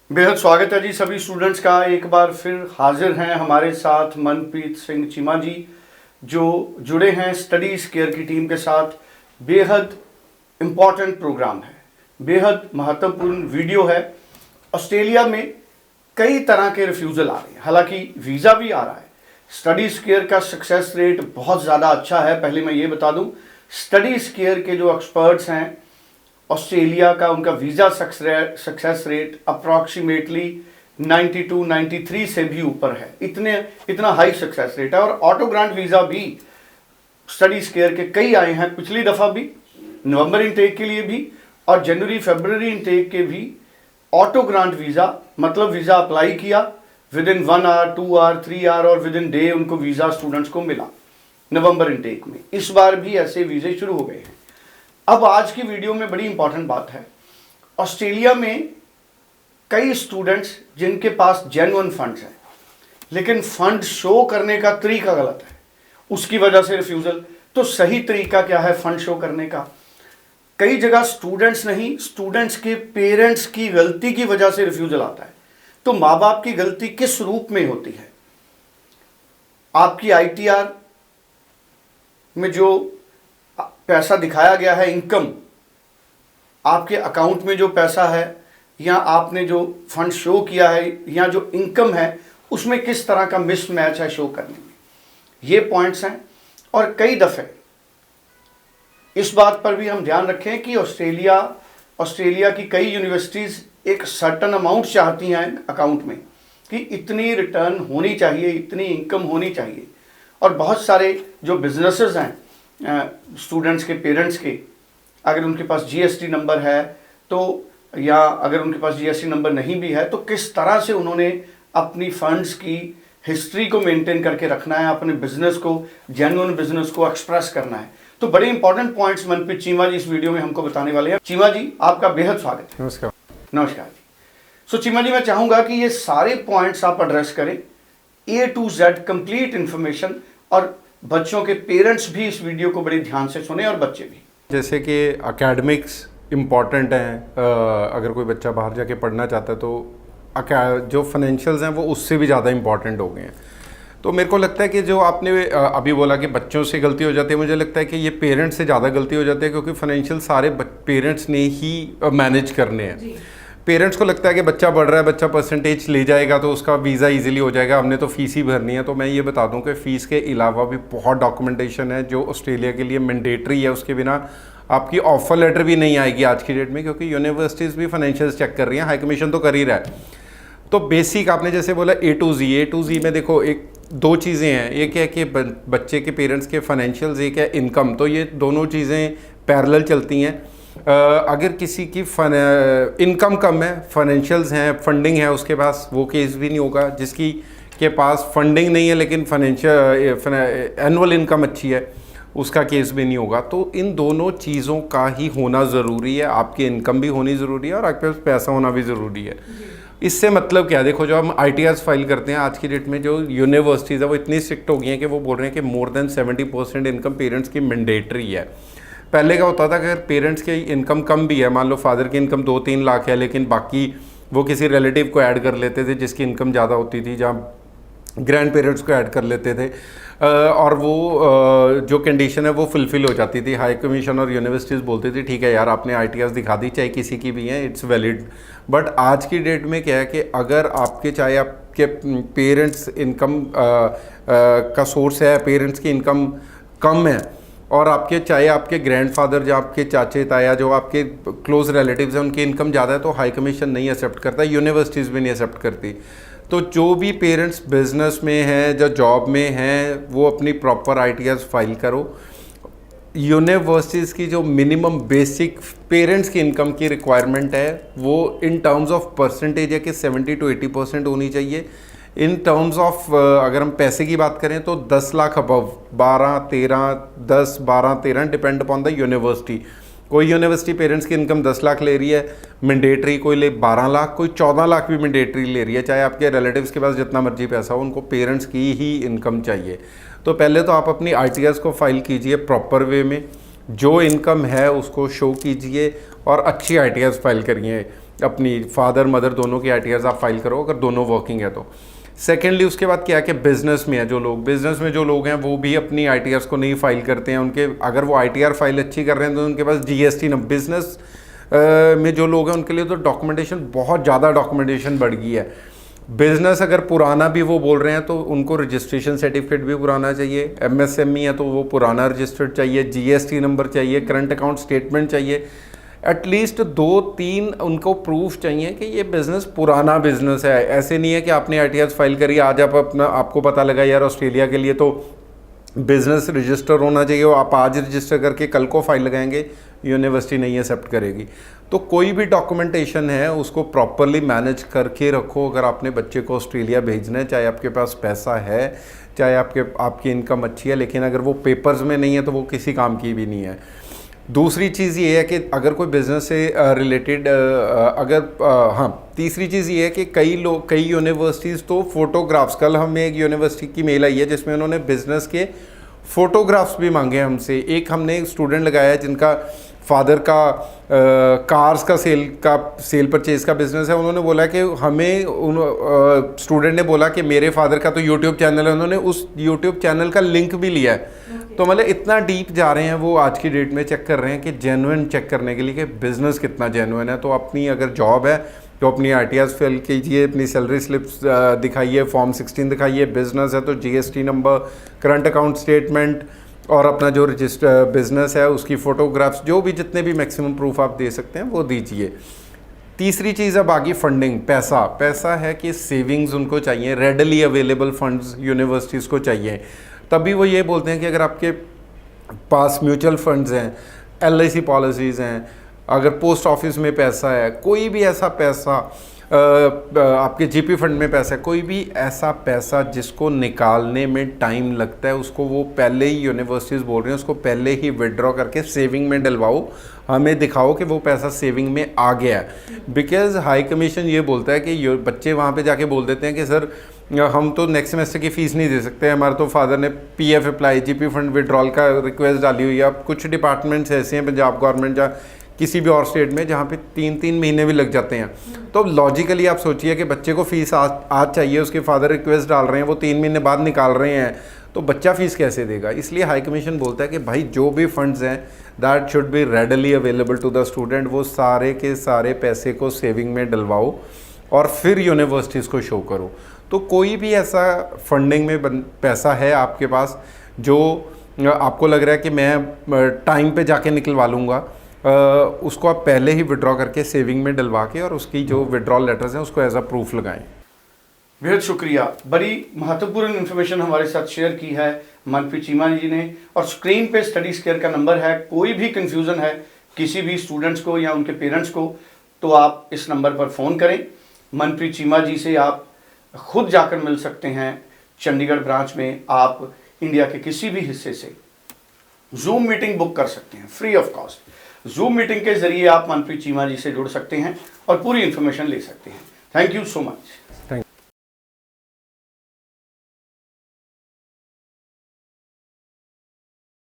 बेहद स्वागत है जी सभी स्टूडेंट्स का। एक बार फिर हाजिर हैं हमारे साथ मनप्रीत सिंह चीमा जी, जो जुड़े हैं स्टडीज केयर की टीम के साथ। बेहद इम्पॉर्टेंट प्रोग्राम है, बेहद महत्वपूर्ण वीडियो है। ऑस्ट्रेलिया में कई तरह के रिफ्यूज़ल आ रहे हैं, हालांकि वीज़ा भी आ रहा है। स्टडीज केयर का सक्सेस रेट बहुत ज़्यादा अच्छा है। पहले मैं ये बता दूं, स्टडीज केयर के जो एक्सपर्ट्स हैं ऑस्ट्रेलिया का, उनका वीज़ा सक्सेस रेट अप्रॉक्सीमेटली 92-93 से भी ऊपर है। इतना हाई सक्सेस रेट है। और ऑटो ग्रांट वीज़ा भी स्टडीज केयर के कई आए हैं, पिछली दफ़ा भी, नवंबर इनटेक के लिए भी और जनवरी फरवरी इनटेक के भी। ऑटो ग्रांट वीज़ा मतलब वीज़ा अप्लाई किया, within 1 hour 2 hour 3 hour और विद इन डे उनको वीज़ा स्टूडेंट्स को मिला नवंबर इनटेक में। इस बार भी ऐसे वीज़े शुरू हो गए हैं। अब आज की वीडियो में बड़ी इंपॉर्टेंट बात है, ऑस्ट्रेलिया में कई स्टूडेंट्स जिनके पास जेन्युइन फंड्स हैं, लेकिन फंड शो करने का तरीका गलत है, उसकी वजह से रिफ्यूज़ल। तो सही तरीका क्या है फंड शो करने का? कई जगह स्टूडेंट्स नहीं, स्टूडेंट्स के पेरेंट्स की गलती की वजह से रिफ्यूज़ल आता है। तो माँ बाप की गलती किस रूप में होती है? आपकी ITR में जो पैसा दिखाया गया है, इनकम, आपके अकाउंट में जो पैसा है या आपने जो फंड शो किया है या जो इनकम है, उसमें किस तरह का मिसमैच है शो करने में, ये पॉइंट्स हैं। और कई दफ़े इस बात पर भी हम ध्यान रखें कि ऑस्ट्रेलिया की कई यूनिवर्सिटीज़ एक सर्टन अमाउंट चाहती हैं अकाउंट में कि इतनी रिटर्न होनी चाहिए, इतनी इनकम होनी चाहिए। और बहुत सारे जो बिजनेसेस हैं स्टूडेंट्स के पेरेंट्स के, अगर उनके पास GST नंबर है तो, या अगर उनके पास GST नंबर नहीं भी है तो किस तरह से उन्होंने अपनी फंड्स की हिस्ट्री को मेंटेन करके रखना है, अपने बिजनेस को, जेन्युइन बिजनेस को एक्सप्रेस करना है। तो बड़े इंपॉर्टेंट पॉइंट्स मनप्रीत चीमा जी इस वीडियो में हमको बताने वाले हैं। चीमा जी, आपका बेहद स्वागत है। नमस्कार। नमस्कार जी। सो चीमा जी, मैं चाहूँगा कि ये सारे पॉइंट्स आप एड्रेस करें, A to Z complete information, और बच्चों के पेरेंट्स भी इस वीडियो को बड़े ध्यान से सुने और बच्चे भी। जैसे कि एकेडमिक्स इम्पॉर्टेंट हैं, अगर कोई बच्चा बाहर जाके पढ़ना चाहता है तो जो फाइनेंशियल्स हैं वो उससे भी ज़्यादा इम्पॉर्टेंट हो गए हैं। तो मेरे को लगता है कि जो आपने अभी बोला कि बच्चों से गलती हो जाती है, मुझे लगता है कि ये पेरेंट्स से ज़्यादा गलती हो जाती है, क्योंकि फाइनेंशियल सारे पेरेंट्स ने ही मैनेज करने हैं। पेरेंट्स को लगता है कि बच्चा बढ़ रहा है, बच्चा परसेंटेज ले जाएगा तो उसका वीज़ा इजीली हो जाएगा, हमने तो फ़ीस ही भरनी है। तो मैं ये बता दूं कि फ़ीस के अलावा भी बहुत डॉक्यूमेंटेशन है जो ऑस्ट्रेलिया के लिए मैंडेटरी है। उसके बिना आपकी ऑफर लेटर भी नहीं आएगी आज की डेट में, क्योंकि यूनिवर्सिटीज़ भी फाइनेंशियल चेक कर रही हैं, हाई कमीशन तो कर ही रहा है। तो बेसिक आपने जैसे बोला A to Z में देखो, एक दो चीज़ें हैं। एक है कि बच्चे के पेरेंट्स के फाइनेंशियल्स, एक है इनकम। तो ये दोनों चीज़ें पैरेलल चलती हैं। अगर किसी की इनकम कम है, फाइनेंशियल्स हैं, फंडिंग है उसके पास, वो केस भी नहीं होगा। जिसकी के पास फंडिंग नहीं है लेकिन फाइनेंशियल एनुअल इनकम अच्छी है, उसका केस भी नहीं होगा। तो इन दोनों चीज़ों का ही होना ज़रूरी है। आपकी इनकम भी होनी ज़रूरी है और आपके पास पैसा होना भी ज़रूरी है। इससे मतलब क्या, देखो जो हम ITRs फाइल करते हैं आज की डेट में, जो यूनिवर्सिटीज़ है वो इतनी स्ट्रिक्ट हो गई हैं कि वो बोल रहे हैं कि मोर देन 70% इनकम पेरेंट्स की मैंडेटरी है। पहले क्या होता था कि अगर पेरेंट्स की इनकम कम भी है, मान लो फादर की इनकम 2-3 लाख है, लेकिन बाकी वो किसी रिलेटिव को ऐड कर लेते थे जिसकी इनकम ज़्यादा होती थी, जहाँ ग्रैंड पेरेंट्स को ऐड कर लेते थे, और वो जो कंडीशन है वो फुलफ़िल हो जाती थी। हाई कमीशन और यूनिवर्सिटीज़ बोलती थी ठीक है यार, आपने ITRs दिखा दी, चाहे किसी की भी हैं, इट्स वैलिड। बट आज की डेट में क्या है कि अगर आपके, चाहे आपके पेरेंट्स इनकम का सोर्स है, पेरेंट्स की इनकम कम है, और आपके चाहे आपके ग्रैंडफादर, जो आपके चाचे ताया, जो आपके क्लोज रिलेटिव्स हैं, उनकी इनकम ज़्यादा है, तो हाई कमीशन नहीं एक्सेप्ट करता, यूनिवर्सिटीज़ भी नहीं एक्सेप्ट करती। तो जो भी पेरेंट्स बिजनेस में हैं, जो जॉब में हैं, वो अपनी प्रॉपर ITRs फाइल करो। यूनिवर्सिटीज़ की जो मिनिमम बेसिक पेरेंट्स की इनकम की रिक्वायरमेंट है वो इन टर्म्स ऑफ परसेंटेज है कि 70 to 80% होनी चाहिए। इन टर्म्स ऑफ अगर हम पैसे की बात करें तो 10 lakh above, 12-13 depend upon the university. कोई यूनिवर्सिटी पेरेंट्स की इनकम 10 लाख ले रही है मैंडेटरी, कोई ले 12 लाख, कोई 14 लाख भी मैंडेटरी ले रही है। चाहे आपके रिलेटिव्स के पास जितना मर्जी पैसा हो, उनको पेरेंट्स की ही इनकम चाहिए। तो पहले तो आप अपनी ITRs को फाइल कीजिए प्रॉपर वे में, जो इनकम है उसको शो कीजिए और अच्छी ITRs फाइल करिए। अपनी फादर मदर दोनों की ITRs आप फाइल करो अगर दोनों वर्किंग है तो। सेकेंडली उसके बाद क्या है कि बिज़नेस में है जो लोग, बिज़नेस में जो लोग हैं वो भी अपनी ITRs को नहीं फाइल करते हैं। उनके अगर वो ITR फाइल अच्छी कर रहे हैं तो उनके पास GST न, बिज़नेस में जो लोग हैं उनके लिए तो डॉक्यूमेंटेशन, बहुत ज़्यादा डॉक्यूमेंटेशन बढ़ गई है। बिज़नेस अगर पुराना भी वो बोल रहे हैं तो उनको रजिस्ट्रेशन सर्टिफिकेट भी पुराना चाहिए, MSME है तो वो पुराना रजिस्टर्ड चाहिए, GST नंबर चाहिए, करंट अकाउंट स्टेटमेंट चाहिए, एटलीस्ट 2-3 उनको प्रूफ चाहिए कि ये बिज़नेस पुराना बिज़नेस है। ऐसे नहीं है कि आपने ITRs फाइल करी, आज आप अपना, आपको पता लगा यार ऑस्ट्रेलिया के लिए तो बिज़नेस रजिस्टर होना चाहिए, और आप आज रजिस्टर करके कल को फाइल लगाएंगे, यूनिवर्सिटी नहीं एक्सेप्ट करेगी। तो कोई भी डॉक्यूमेंटेशन है उसको प्रॉपरली मैनेज करके रखो अगर आपने बच्चे को ऑस्ट्रेलिया भेजना है, चाहे आपके पास पैसा है, चाहे आपकी इनकम अच्छी है, लेकिन अगर वो पेपर्स में नहीं है तो वो किसी काम की भी नहीं है। दूसरी चीज़ ये है कि अगर कोई बिज़नेस से रिलेटेड तीसरी चीज़ ये है कि कई यूनिवर्सिटीज़ तो फ़ोटोग्राफ्स, कल हमें एक यूनिवर्सिटी की मेल आई है जिसमें उन्होंने बिज़नेस के फ़ोटोग्राफ्स भी मांगे हमसे। एक हमने एक स्टूडेंट लगाया है जिनका फादर का कार्स का सेल परचेज़ का बिज़नेस है। उन्होंने बोला कि स्टूडेंट ने बोला कि मेरे फादर का तो यूट्यूब चैनल है, उन्होंने उस यूट्यूब चैनल का लिंक भी लिया है। तो मतलब इतना डीप जा रहे हैं वो आज की डेट में, चेक कर रहे हैं कि जेन्युइन चेक करने के लिए कि बिज़नेस कितना जेन्युइन है। तो अपनी अगर जॉब है तो अपनी ITRs फिल कीजिए, अपनी सैलरी स्लिप्स दिखाइए, फॉर्म 16 दिखाइए, बिज़नेस है तो GST number, current account statement, और अपना जो रजिस्टर बिज़नेस है उसकी फ़ोटोग्राफ्स, जो भी जितने भी मैक्सिमम प्रूफ आप दे सकते हैं वो दीजिए। तीसरी चीज़ अब आगे फंडिंग, पैसा है कि सेविंग्स उनको चाहिए, रेडली अवेलेबल फंड्स यूनिवर्सिटीज़ को चाहिए। तभी वो ये बोलते हैं कि अगर आपके पास म्यूचुअल फंड्स हैं, LIC पॉलिसीज़ हैं, अगर पोस्ट ऑफिस में पैसा है, कोई भी ऐसा पैसा, आपके GP फंड में पैसा है, कोई भी ऐसा पैसा जिसको निकालने में टाइम लगता है, उसको वो पहले ही यूनिवर्सिटीज़ बोल रहे हैं उसको पहले ही विड्रॉ करके सेविंग में डलवाओ, हमें दिखाओ कि वो पैसा सेविंग में आ गया है। बिकॉज़ हाई कमीशन ये बोलता है कि बच्चे वहाँ पे जाके बोल देते हैं कि सर हम तो नेक्स्ट सेमेस्टर की फ़ीस नहीं दे सकते, हमारे तो फादर ने PF apply, GP fund withdrawal का रिक्वेस्ट डाली हुई है। अब कुछ डिपार्टमेंट्स ऐसे हैं पंजाब गवर्नमेंट या किसी भी और स्टेट में जहाँ पे 3-3 महीने भी लग जाते हैं। तो लॉजिकली आप सोचिए कि बच्चे को फ़ीस आज चाहिए, उसके फादर रिक्वेस्ट डाल रहे हैं, वो 3 महीने बाद निकाल रहे हैं, तो बच्चा फ़ीस कैसे देगा? इसलिए हाई कमीशन बोलता है कि भाई जो भी फंड्स हैं that should be readily available to the student, वो सारे के सारे पैसे को सेविंग में डलवाओ और फिर यूनिवर्सिटीज़ को शो करो। तो कोई भी ऐसा फंडिंग में पैसा है आपके पास जो आपको लग रहा है कि मैं टाइम पे जाके निकलवा लूँगा, उसको आप पहले ही विड्रॉ करके सेविंग में डलवा के और उसकी जो विड्रॉल लेटर्स हैं उसको एज अ प्रूफ लगाएं। बेहद शुक्रिया, बड़ी महत्वपूर्ण इन्फॉर्मेशन हमारे साथ शेयर की है मनप्रीत चीमा जी ने। और स्क्रीन पे स्टडीज केयर का नंबर है, कोई भी कंफ्यूजन है किसी भी स्टूडेंट्स को या उनके पेरेंट्स को तो आप इस नंबर पर फ़ोन करें। मनप्रीत चीमा जी से आप खुद जाकर मिल सकते हैं चंडीगढ़ ब्रांच में। आप इंडिया के किसी भी हिस्से से जूम मीटिंग बुक कर सकते हैं free of cost. Zoom meeting के जरिए आप मनप्रीत चीमा जी से जुड़ सकते हैं और पूरी इंफॉर्मेशन ले सकते हैं। Thank you so much.